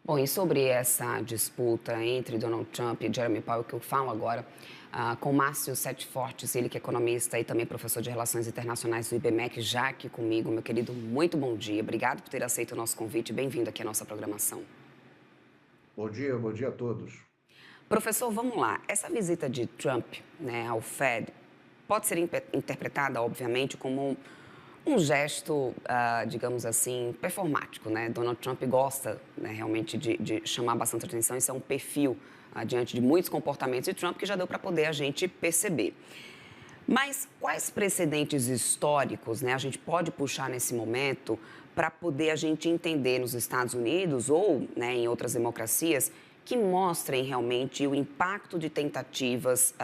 Bom, e sobre essa disputa entre Donald Trump e Jeremy Powell, que eu falo agora, com Márcio Sete Fortes, ele que é economista e também professor de Relações Internacionais do IBMEC, já aqui comigo. Meu querido, muito bom dia. Obrigado por ter aceito o nosso convite. Bem-vindo aqui à nossa programação. Bom dia a todos. Professor, vamos lá. Essa visita de Trump, né, ao Fed pode ser interpretada, obviamente, como um gesto, digamos assim, performático, né? Donald Trump gosta, né, realmente de chamar bastante atenção. Isso é um perfil, diante de muitos comportamentos de Trump que já deu para poder a gente perceber. Mas quais precedentes históricos, né, a gente pode puxar nesse momento para poder a gente entender nos Estados Unidos ou, né, em outras democracias que mostrem realmente o impacto de tentativas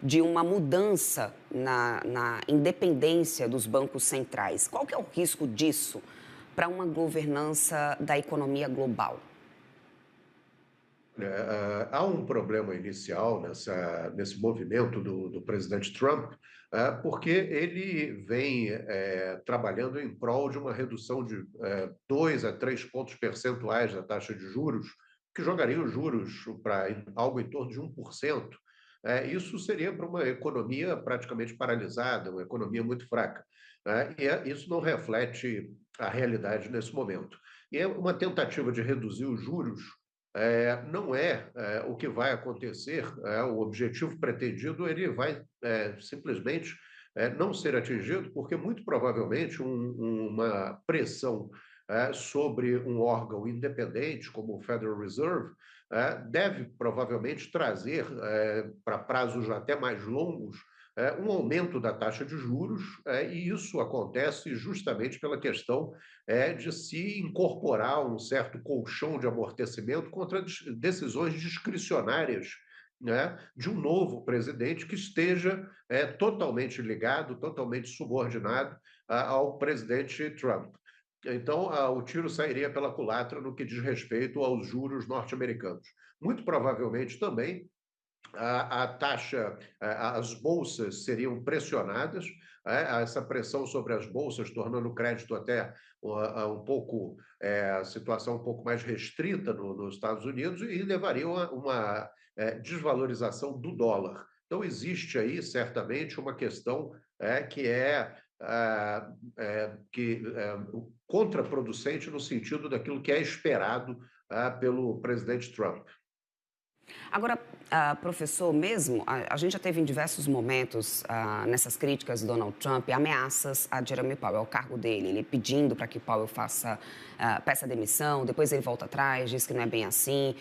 de uma mudança na independência dos bancos centrais? Qual que é o risco disso para uma governança da economia global? Há um problema inicial nesse movimento do presidente Trump, porque ele vem trabalhando em prol de uma redução de 2 a 3 pontos percentuais da taxa de juros, que jogaria os juros para algo em torno de 1%. Isso seria para uma economia praticamente paralisada, uma economia muito fraca. Isso não reflete a realidade nesse momento. E é uma tentativa de reduzir os juros não o que vai acontecer, o objetivo pretendido ele vai simplesmente não ser atingido, porque muito provavelmente uma pressão sobre um órgão independente, como o Federal Reserve, deve provavelmente trazer para prazos até mais longos um aumento da taxa de juros, e isso acontece justamente pela questão de se incorporar um certo colchão de amortecimento contra decisões discricionárias, né, de um novo presidente que esteja totalmente ligado, totalmente subordinado ao presidente Trump. Então, o tiro sairia pela culatra no que diz respeito aos juros norte-americanos. Muito provavelmente também a taxa, as bolsas seriam pressionadas, essa pressão sobre as bolsas, tornando o crédito até um pouco, a situação um pouco mais restrita nos Estados Unidos e levaria a uma desvalorização do dólar. Então, existe aí, certamente, uma questão que contraproducente no sentido daquilo que é esperado pelo presidente Trump. Agora, professor, mesmo, a gente já teve em diversos momentos, nessas críticas do Donald Trump, ameaças a Jeremy Powell, ao cargo dele, ele pedindo para que Powell peça demissão, depois ele volta atrás, diz que não é bem assim,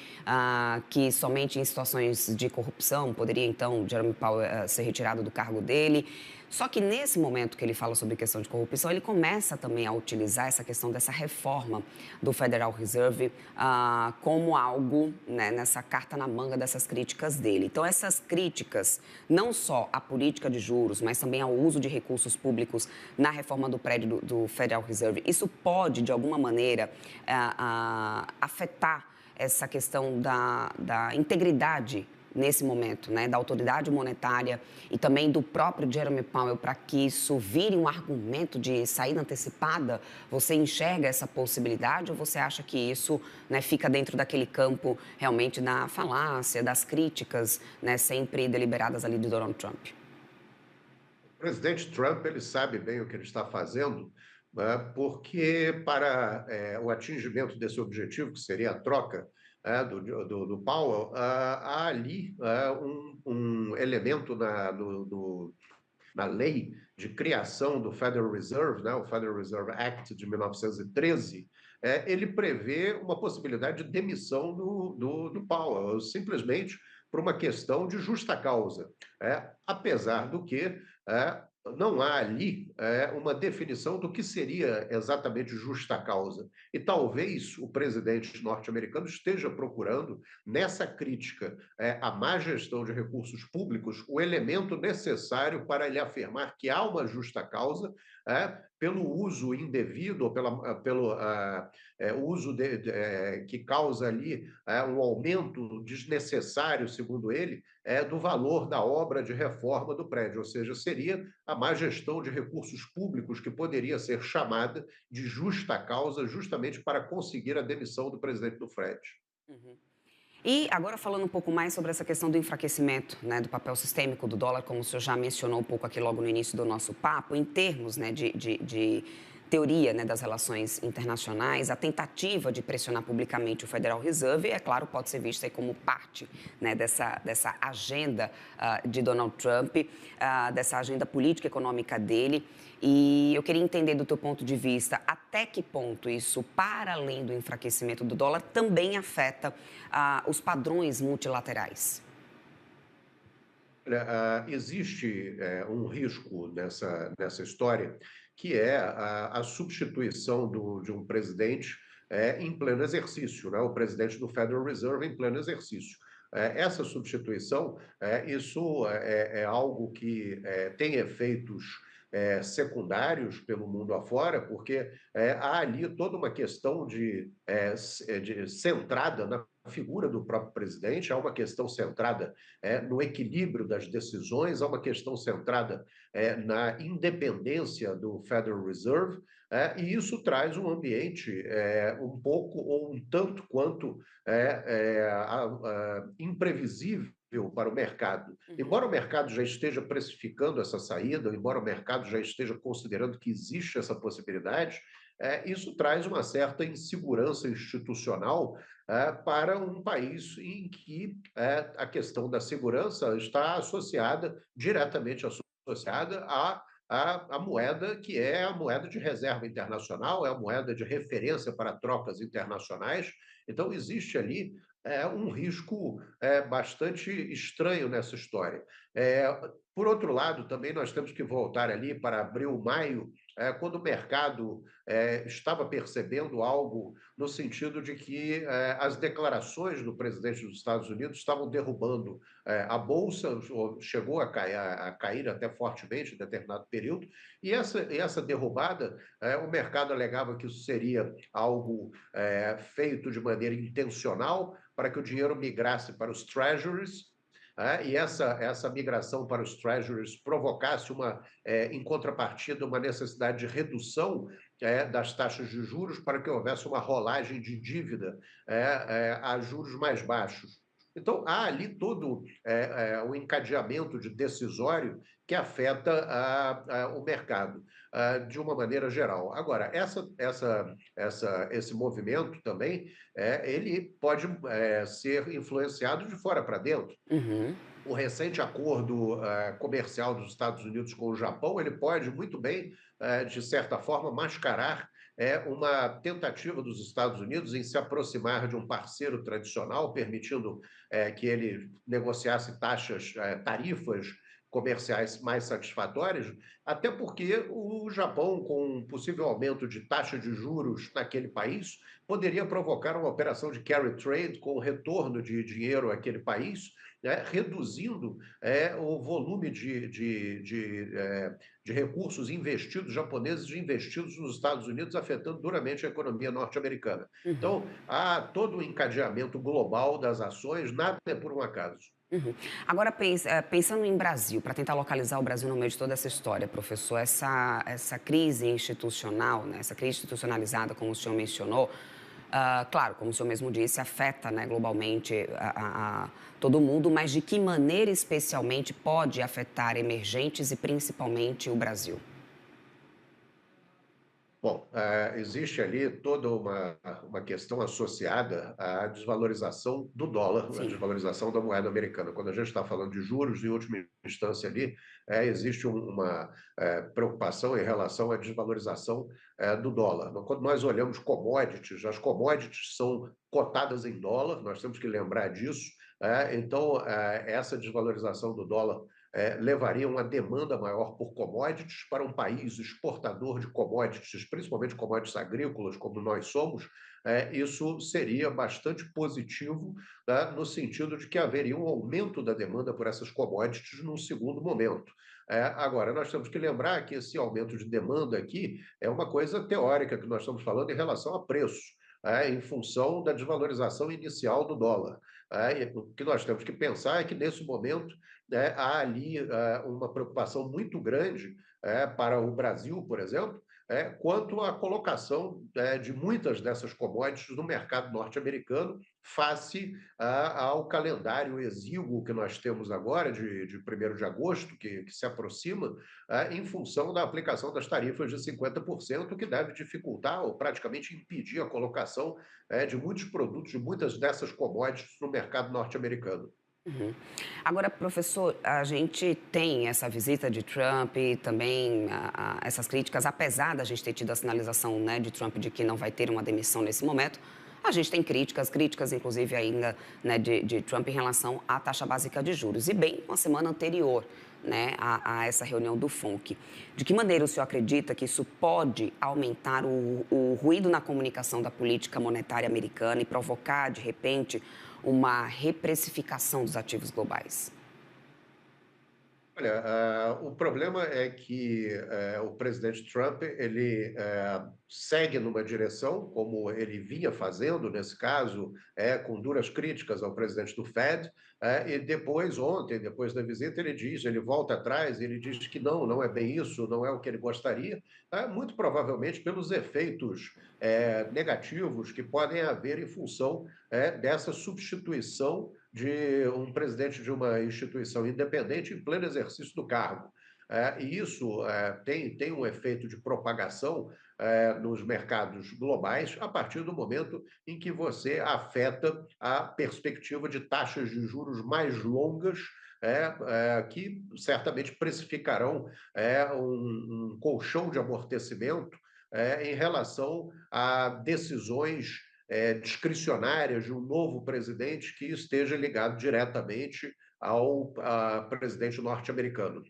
que somente em situações de corrupção poderia, então, Jeremy Powell ser retirado do cargo dele. Só que nesse momento que ele fala sobre questão de corrupção, ele começa também a utilizar essa questão dessa reforma do Federal Reserve como algo, né, nessa carta na manga dessas críticas dele. Então, essas críticas, não só à política de juros, mas também ao uso de recursos públicos na reforma do prédio do Federal Reserve, isso pode, de alguma maneira, afetar essa questão da integridade nesse momento, né, da autoridade monetária e também do próprio Jeremy Powell para que isso vire um argumento de saída antecipada? Você enxerga essa possibilidade ou você acha que isso, né, fica dentro daquele campo realmente da falácia, das críticas, né, sempre deliberadas ali de Donald Trump? O presidente Trump ele sabe bem o que ele está fazendo, né, porque para o atingimento desse objetivo, que seria a troca do Powell, há ali um elemento na lei de criação do Federal Reserve, né, o Federal Reserve Act de 1913, ele prevê uma possibilidade de demissão do Powell, simplesmente por uma questão de justa causa. Apesar do que não há ali uma definição do que seria exatamente justa causa. E talvez o presidente norte-americano esteja procurando, nessa crítica à má gestão de recursos públicos, o elemento necessário para ele afirmar que há uma justa causa pelo uso indevido, ou pelo uso que causa ali um aumento desnecessário, segundo ele, do valor da obra de reforma do prédio, ou seja, seria a má gestão de recursos públicos que poderia ser chamada de justa causa, justamente para conseguir a demissão do presidente do Fred. Uhum. E agora falando um pouco mais sobre essa questão do enfraquecimento, né, do papel sistêmico do dólar, como o senhor já mencionou um pouco aqui logo no início do nosso papo, em termos, né, de teoria, né, das relações internacionais, a tentativa de pressionar publicamente o Federal Reserve, é claro, pode ser vista aí como parte, né, dessa agenda de Donald Trump, dessa agenda política e econômica dele. E eu queria entender do teu ponto de vista até que ponto isso, para além do enfraquecimento do dólar, também afeta os padrões multilaterais. Olha, existe um risco nessa história, que é a substituição de um presidente em pleno exercício, né? O presidente do Federal Reserve em pleno exercício. Essa substituição, isso é algo que tem efeitos secundários pelo mundo afora, porque há ali toda uma questão de centrada na figura do próprio presidente, há uma questão centrada no equilíbrio das decisões, há uma questão centrada na independência do Federal Reserve, e isso traz um ambiente um pouco ou um tanto quanto imprevisível para o mercado. Embora o mercado já esteja precificando essa saída, embora o mercado já esteja considerando que existe essa possibilidade, isso traz uma certa insegurança institucional para um país em que a questão da segurança está associada, diretamente associada à moeda que é a moeda de reserva internacional, é a moeda de referência para trocas internacionais. Então, existe ali um risco bastante estranho nessa história. Por outro lado, também nós temos que voltar ali para abril, maio, quando o mercado estava percebendo algo no sentido de que as declarações do presidente dos Estados Unidos estavam derrubando a Bolsa, chegou a cair até fortemente em determinado período, e essa derrubada, o mercado alegava que isso seria algo feito de maneira intencional para que o dinheiro migrasse para os treasuries, e essa migração para os treasuries provocasse em contrapartida, uma necessidade de redução das taxas de juros para que houvesse uma rolagem de dívida a juros mais baixos. Então, há ali todo o encadeamento de decisório que afeta o mercado de uma maneira geral. Agora, esse movimento também, ele pode ser influenciado de fora para dentro. Uhum. O recente acordo comercial dos Estados Unidos com o Japão, ele pode muito bem, de certa forma, mascarar uma tentativa dos Estados Unidos em se aproximar de um parceiro tradicional, permitindo que ele negociasse tarifas comerciais mais satisfatórias, até porque o Japão, com um possível aumento de taxa de juros naquele país, poderia provocar uma operação de carry trade com o retorno de dinheiro àquele país, reduzindo o volume de recursos investidos, japoneses investidos nos Estados Unidos, afetando duramente a economia norte-americana. Uhum. Então, há todo um encadeamento global das ações, nada é por um acaso. Uhum. Agora, pensando em Brasil, para tentar localizar o Brasil no meio de toda essa história, professor, essa crise institucional, né, essa crise institucionalizada, como o senhor mencionou, claro, como o senhor mesmo disse, afeta, né, globalmente todo mundo, mas de que maneira especialmente pode afetar emergentes e principalmente o Brasil? Bom, existe ali toda uma questão associada à desvalorização do dólar, à Sim. desvalorização da moeda americana. Quando a gente está falando de juros, em última instância ali, existe uma preocupação em relação à desvalorização do dólar. Quando nós olhamos commodities, as commodities são cotadas em dólar, nós temos que lembrar disso. Então, essa desvalorização do dólar levaria uma demanda maior por commodities para um país exportador de commodities, principalmente commodities agrícolas, como nós somos. isso seria bastante positivo, tá, no sentido de que haveria um aumento da demanda por essas commodities num segundo momento. Agora, nós temos que lembrar que esse aumento de demanda aqui é uma coisa teórica que nós estamos falando em relação a preço, em função da desvalorização inicial do dólar. E o que nós temos que pensar é que, nesse momento, há ali uma preocupação muito grande para o Brasil, por exemplo, quanto à colocação de muitas dessas commodities no mercado norte-americano, face ao calendário exíguo que nós temos agora, de 1º de agosto, que se aproxima, em função da aplicação das tarifas de 50%, que deve dificultar ou praticamente impedir a colocação de muitos produtos, de muitas dessas commodities no mercado norte-americano. Uhum. Agora, professor, a gente tem essa visita de Trump e também essas críticas, apesar da gente ter tido a sinalização, né, de Trump de que não vai ter uma demissão nesse momento, a gente tem críticas inclusive ainda, né, de Trump em relação à taxa básica de juros. E bem, uma semana anterior, né, a essa reunião do FONC. De que maneira o senhor acredita que isso pode aumentar o ruído na comunicação da política monetária americana e provocar, de repente, uma reprecificação dos ativos globais? Olha, o problema é que o presidente Trump ele segue numa direção, como ele vinha fazendo, nesse caso, com duras críticas ao presidente do Fed, e depois, ontem, depois da visita, ele volta atrás, ele diz que não é bem isso, não é o que ele gostaria, muito provavelmente pelos efeitos negativos que podem haver em função dessa substituição de um presidente de uma instituição independente em pleno exercício do cargo. E isso tem um efeito de propagação nos mercados globais a partir do momento em que você afeta a perspectiva de taxas de juros mais longas, que certamente precificarão um colchão de amortecimento em relação a decisões discricionárias de um novo presidente que esteja ligado diretamente ao presidente norte-americano.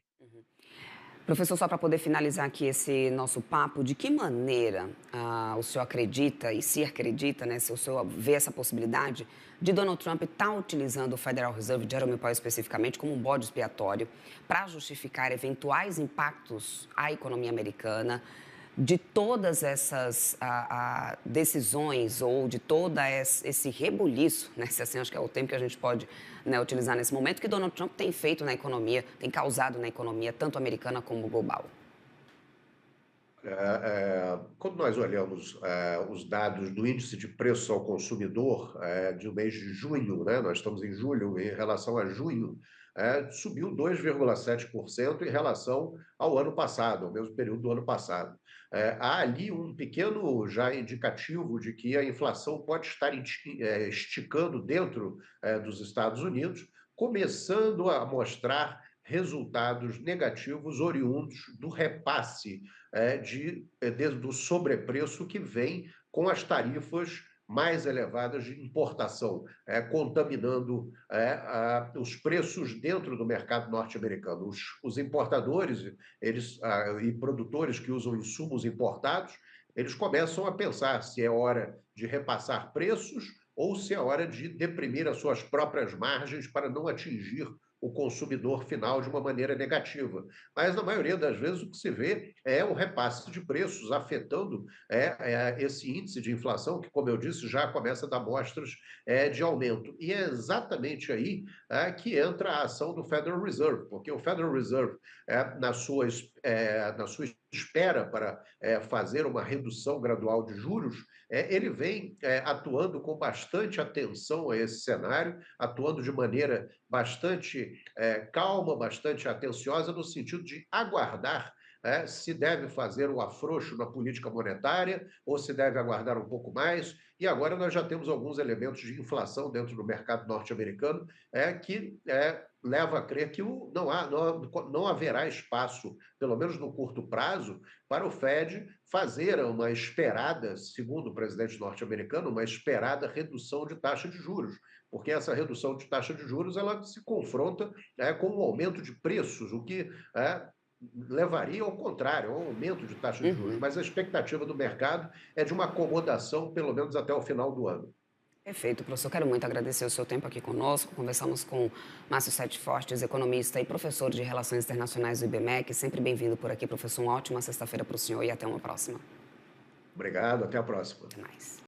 Professor, só para poder finalizar aqui esse nosso papo, de que maneira o senhor acredita, e se acredita, né, se o senhor vê essa possibilidade de Donald Trump estar utilizando o Federal Reserve, Jerome Powell especificamente, como um bode expiatório para justificar eventuais impactos à economia americana, de todas essas decisões ou de todo esse rebuliço, né, se assim acho que é o termo que a gente pode, né, utilizar nesse momento, que Donald Trump tem feito na economia, tem causado na economia, tanto americana como global? Quando nós olhamos os dados do índice de preço ao consumidor do mês de junho, né, nós estamos em julho, em relação a junho, subiu 2,7% em relação ao ano passado, ao mesmo período do ano passado. Há ali um pequeno já indicativo de que a inflação pode estar esticando dentro dos Estados Unidos, começando a mostrar resultados negativos oriundos do repasse do sobrepreço que vem com as tarifas mais elevadas de importação, contaminando os preços dentro do mercado norte-americano. Os importadores e produtores que usam insumos importados, eles começam a pensar se é hora de repassar preços ou se é hora de deprimir as suas próprias margens para não atingir o consumidor final de uma maneira negativa. Mas, na maioria das vezes, o que se vê é o repasse de preços afetando esse índice de inflação, que, como eu disse, já começa a dar mostras de aumento. E é exatamente aí que entra a ação do Federal Reserve, porque o Federal Reserve, na sua espera para fazer uma redução gradual de juros, ele vem atuando com bastante atenção a esse cenário, atuando de maneira bastante calma, bastante atenciosa, no sentido de aguardar se deve fazer um afrouxo na política monetária ou se deve aguardar um pouco mais. E agora nós já temos alguns elementos de inflação dentro do mercado norte-americano que leva a crer que não haverá espaço, pelo menos no curto prazo, para o Fed fazer uma esperada, segundo o presidente norte-americano, uma esperada redução de taxa de juros, porque essa redução de taxa de juros ela se confronta com um aumento de preços, o que levaria ao contrário, ao aumento de taxas de juros, Uhum. mas a expectativa do mercado é de uma acomodação, pelo menos até o final do ano. Perfeito, professor. Quero muito agradecer o seu tempo aqui conosco. Conversamos com Márcio Sete Fortes, economista e professor de Relações Internacionais do IBMEC. Sempre bem-vindo por aqui, professor. Uma ótima sexta-feira para o senhor e até uma próxima. Obrigado, até a próxima. Até mais.